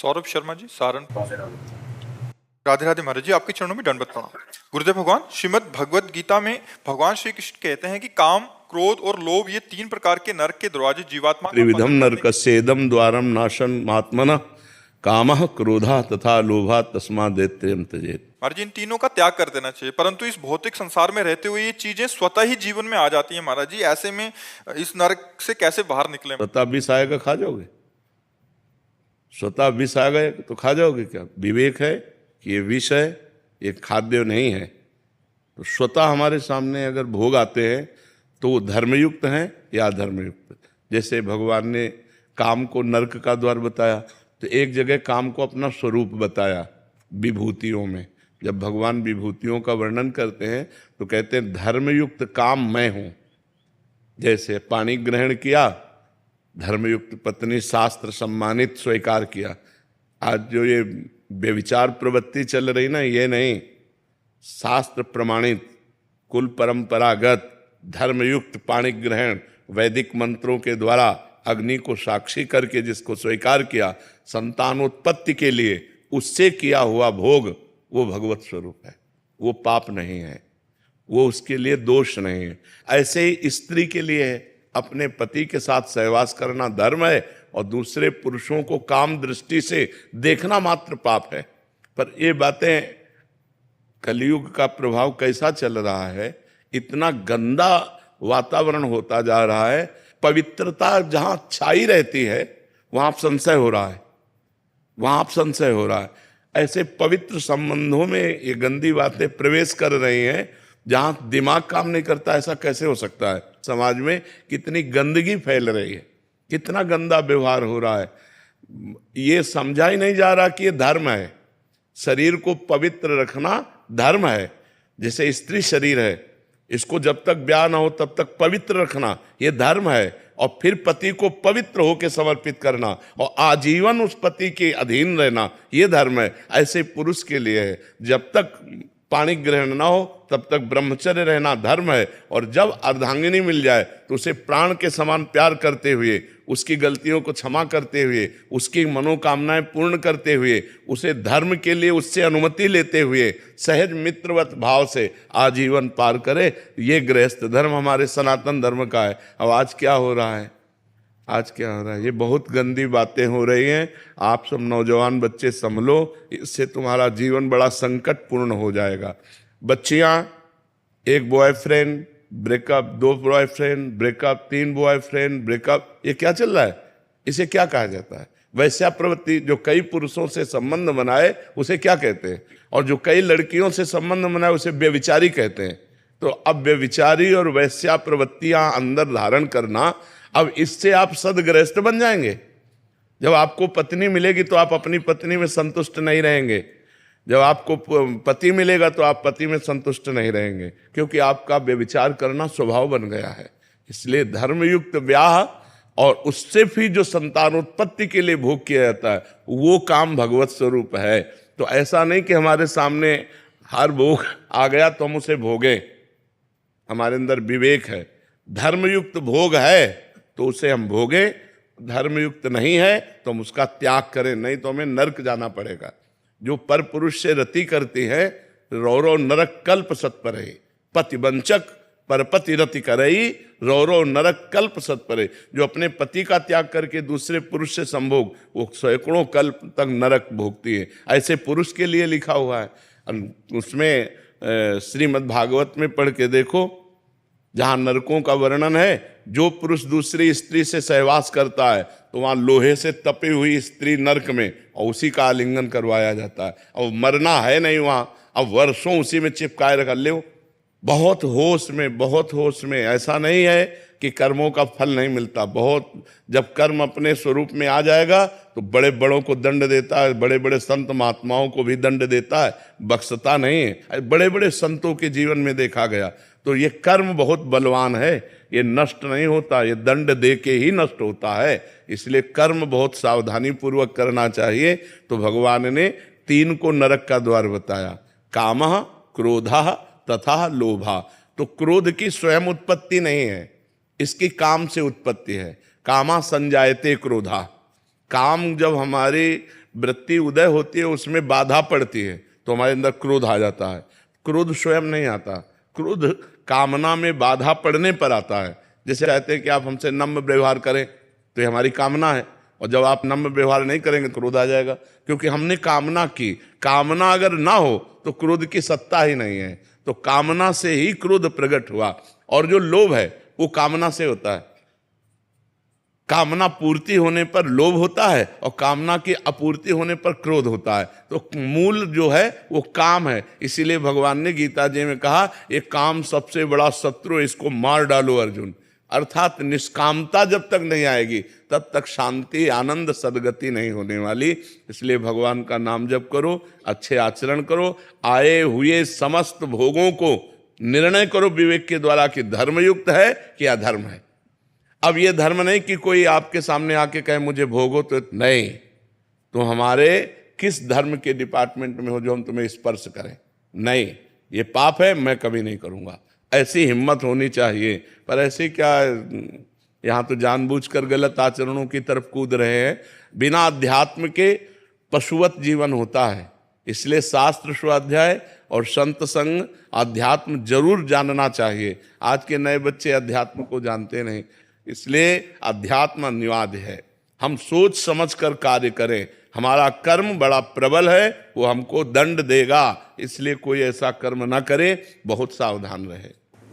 सौरभ शर्मा जी, सहारनपुर। राधे राधे महाराज जी, आपके चरणों में दंडवत प्रणाम। गुरुदेव भगवान, श्रीमद् भगवत गीता में भगवान श्री कृष्ण कहते हैं कि काम, क्रोध और लोभ ये 3 प्रकार के नरक के दरवाजे जीवात्मा का त्रिविधम पतन करने नरकस्येदम द्वारम नाशन महात्मनः कामः क्रोधः तथा लोभः तस्मादेत्यं त्यजेत्। महाराज जी, इन तीनों का त्याग कर देना चाहिए, परंतु इस भौतिक संसार में रहते हुए ये चीजें स्वतः ही जीवन में आ जाती हैं। महाराज जी, ऐसे में इस नरक से कैसे बाहर निकले? स्वतः विष आएगा, खा जाओगे? स्वतः विष आ गए तो खा जाओगे क्या? विवेक है कि ये विष है, ये खाद्य नहीं है। तो स्वतः हमारे सामने अगर भोग आते हैं तो वो धर्मयुक्त हैं या अधर्मयुक्त। जैसे भगवान ने काम को नरक का द्वार बताया, तो एक जगह काम को अपना स्वरूप बताया विभूतियों में। जब भगवान विभूतियों का वर्णन करते हैं तो कहते हैं धर्मयुक्त काम मैं हूँ। जैसे पानी ग्रहण किया, धर्मयुक्त पत्नी शास्त्र सम्मानित स्वीकार किया। आज जो ये व्यभिचार प्रवृत्ति चल रही ना, ये नहीं, शास्त्र प्रमाणित कुल परंपरागत धर्मयुक्त पाणी ग्रहण वैदिक मंत्रों के द्वारा अग्नि को साक्षी करके जिसको स्वीकार किया संतानोत्पत्ति के लिए, उससे किया हुआ भोग वो भगवत स्वरूप है, वो पाप नहीं है, वो उसके लिए दोष नहीं है। ऐसे ही स्त्री के लिए अपने पति के साथ सहवास करना धर्म है और दूसरे पुरुषों को काम दृष्टि से देखना मात्र पाप है। पर ये बातें, कलयुग का प्रभाव कैसा चल रहा है, इतना गंदा वातावरण होता जा रहा है। पवित्रता जहां छाई रहती है वहां संशय हो रहा है, वहां संशय हो रहा है। ऐसे पवित्र संबंधों में ये गंदी बातें प्रवेश कर रही हैं जहां दिमाग काम नहीं करता। ऐसा कैसे हो सकता है? समाज में कितनी गंदगी फैल रही है, कितना गंदा व्यवहार हो रहा है। ये समझा ही नहीं जा रहा कि ये धर्म है। शरीर को पवित्र रखना धर्म है। जैसे स्त्री शरीर है, इसको जब तक ब्याह ना हो तब तक पवित्र रखना ये धर्म है। और फिर पति को पवित्र होकर समर्पित करना और आजीवन उस पति के अधीन रहना ये धर्म है। ऐसे पुरुष के लिए है, जब तक पाणी ग्रहण ना हो तब तक ब्रह्मचर्य रहना धर्म है। और जब अर्धांगिनी मिल जाए तो उसे प्राण के समान प्यार करते हुए, उसकी गलतियों को क्षमा करते हुए, उसकी मनोकामनाएं पूर्ण करते हुए, उसे धर्म के लिए उससे अनुमति लेते हुए सहज मित्रवत भाव से आजीवन पार करे। ये गृहस्थ धर्म हमारे सनातन धर्म का है। अब आज क्या हो रहा है? आज क्या हो रहा है? ये बहुत गंदी बातें हो रही हैं। आप सब नौजवान बच्चे संभलो, इससे तुम्हारा जीवन बड़ा संकटपूर्ण हो जाएगा। बच्चियां, एक boyfriend breakup, 2 boyfriend breakup, 3 boyfriend breakup, ये क्या चल रहा है? इसे क्या कहा जाता है? वैश्या प्रवृत्ति। जो कई पुरुषों से संबंध बनाए उसे क्या कहते हैं? और जो कई लड़कियों से संबंध बनाए उसे व्यभिचारी कहते हैं। तो अब व्यभिचारी और वैश्या प्रवृत्तियां अंदर धारण करना, अब इससे आप सदगृहस्थ बन जाएंगे। जब आपको पत्नी मिलेगी तो आप अपनी पत्नी में संतुष्ट नहीं रहेंगे। जब आपको पति मिलेगा तो आप पति में संतुष्ट नहीं रहेंगे, क्योंकि आपका व्यभिचार करना स्वभाव बन गया है। इसलिए धर्मयुक्त ब्याह और उससे भी जो संतानोत्पत्ति के लिए भोग किया जाता है वो काम भगवत स्वरूप है। तो ऐसा नहीं कि हमारे सामने हर भोग आ गया तो हम उसे भोगें। हमारे अंदर विवेक है, धर्मयुक्त भोग है तो उसे हम भोगें, धर्मयुक्त नहीं है तो हम उसका त्याग करें, नहीं तो हमें नरक जाना पड़ेगा। जो पर पुरुष से रति करती है, रौरव नरक कल्प सत्परे, पति वंचक परपति रति करई, रौरव नरक कल्प सत्परे। जो अपने पति का त्याग करके दूसरे पुरुष से संभोग, वो सैकड़ों कल्प तक नरक भोगती है। ऐसे पुरुष के लिए लिखा हुआ है। उसमें श्रीमद् भागवत में पढ़ के देखो, जहां नरकों का वर्णन है, जो पुरुष दूसरी स्त्री से सहवास करता है तो वहां लोहे से तपी हुई स्त्री नरक में, और उसी का आलिंगन करवाया जाता है। और मरना है नहीं वहां, अब वर्षों उसी में चिपकाए रख ले। बहुत होश में, बहुत होश में। ऐसा नहीं है कि कर्मों का फल नहीं मिलता। बहुत, जब कर्म अपने स्वरूप में आ जाएगा तो बड़े बड़ों को दंड देता है, बड़े बड़े संत महात्माओं को भी दंड देता है, बख्शता नहीं है। बड़े बड़े संतों के जीवन में देखा गया। तो ये कर्म बहुत बलवान है, ये नष्ट नहीं होता, ये दंड दे के ही नष्ट होता है। इसलिए कर्म बहुत सावधानी पूर्वक करना चाहिए। तो भगवान ने 3 को नरक का द्वार बताया, कामः, क्रोधः तथा लोभा। तो क्रोध की स्वयं उत्पत्ति नहीं है, इसकी काम से उत्पत्ति है। कामा संजायते क्रोधा। काम जब हमारे वृत्ति उदय होती है, उसमें बाधा पड़ती है तो हमारे अंदर क्रोध आ जाता है। क्रोध स्वयं नहीं आता, क्रोध कामना में बाधा पड़ने पर आता है। जैसे कहते हैं कि आप हमसे नम्र व्यवहार करें, तो ये हमारी कामना है, और जब आप नम्र व्यवहार नहीं करेंगे तो क्रोध आ जाएगा, क्योंकि हमने कामना की। कामना अगर ना हो तो क्रोध की सत्ता ही नहीं है। तो कामना से ही क्रोध प्रकट हुआ, और जो लोभ है वो कामना से होता है। कामना पूर्ति होने पर लोभ होता है, और कामना की अपूर्ति होने पर क्रोध होता है। तो मूल जो है वो काम है। इसीलिए भगवान ने गीता जी में कहा, ये काम सबसे बड़ा शत्रु, इसको मार डालो अर्जुन। अर्थात निष्कामता जब तक नहीं आएगी तब तक शांति, आनंद, सद्गति नहीं होने वाली। इसलिए भगवान का नाम जप करो, अच्छे आचरण करो, आए हुए समस्त भोगों को निर्णय करो विवेक के द्वारा कि धर्मयुक्त है कि अधर्म है। अब ये धर्म नहीं कि कोई आपके सामने आके कहे मुझे भोगो, तो नहीं, तो हमारे किस धर्म के डिपार्टमेंट में हो जो हम तुम्हें स्पर्श करें? नहीं, ये पाप है, मैं कभी नहीं करूंगा। ऐसी हिम्मत होनी चाहिए। पर ऐसे क्या, यहाँ तो जानबूझकर गलत आचरणों की तरफ कूद रहे हैं। बिना अध्यात्म के पशुवत जीवन होता है। इसलिए शास्त्र स्वाध्याय और संत संग, अध्यात्म जरूर जानना चाहिए। आज के नए बच्चे अध्यात्म को जानते नहीं, इसलिए अध्यात्म अनिवार्य है। हम सोच समझ कर कार्य करें। हमारा कर्म बड़ा प्रबल है, वो हमको दंड देगा, इसलिए कोई ऐसा कर्म ना करे, बहुत सावधान रहे।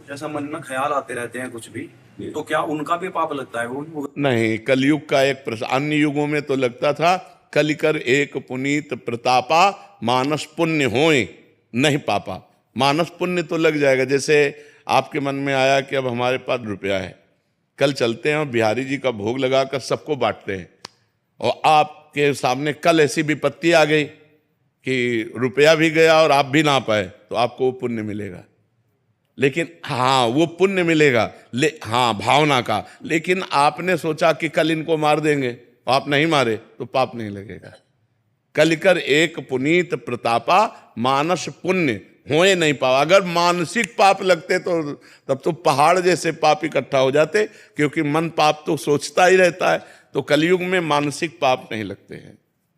जैसा मन में ख्याल आते रहते हैं कुछ भी, तो क्या उनका भी पाप लगता है? वो नहीं, कलयुग का एक प्रश्न। अन्य युगों में तो लगता था कलिकर एक पुनीत प्रतापा, मानस पुण्य होए नहीं पापा। मानस पुण्य तो लग जाएगा। जैसे आपके मन में आया कि अब हमारे पास रुपया है, कल चलते हैं और बिहारी जी का भोग लगाकर सबको बांटते हैं, और आपके सामने कल ऐसी विपत्ति आ गई कि रुपया भी गया और आप भी ना पाए, तो आपको वो पुण्य मिलेगा। लेकिन हाँ, वो पुण्य मिलेगा, हाँ, भावना का। लेकिन आपने सोचा कि कल इनको मार देंगे, आप नहीं मारे, तो पाप नहीं लगेगा। कलिकर एक पुनीत प्रतापा, मानस पुण्य होए नहीं पावा। अगर मानसिक पाप लगते तो तब तो पहाड़ जैसे पाप इकट्ठा हो जाते, क्योंकि मन पाप तो सोचता ही रहता है। तो कलयुग में मानसिक पाप नहीं लगते हैं।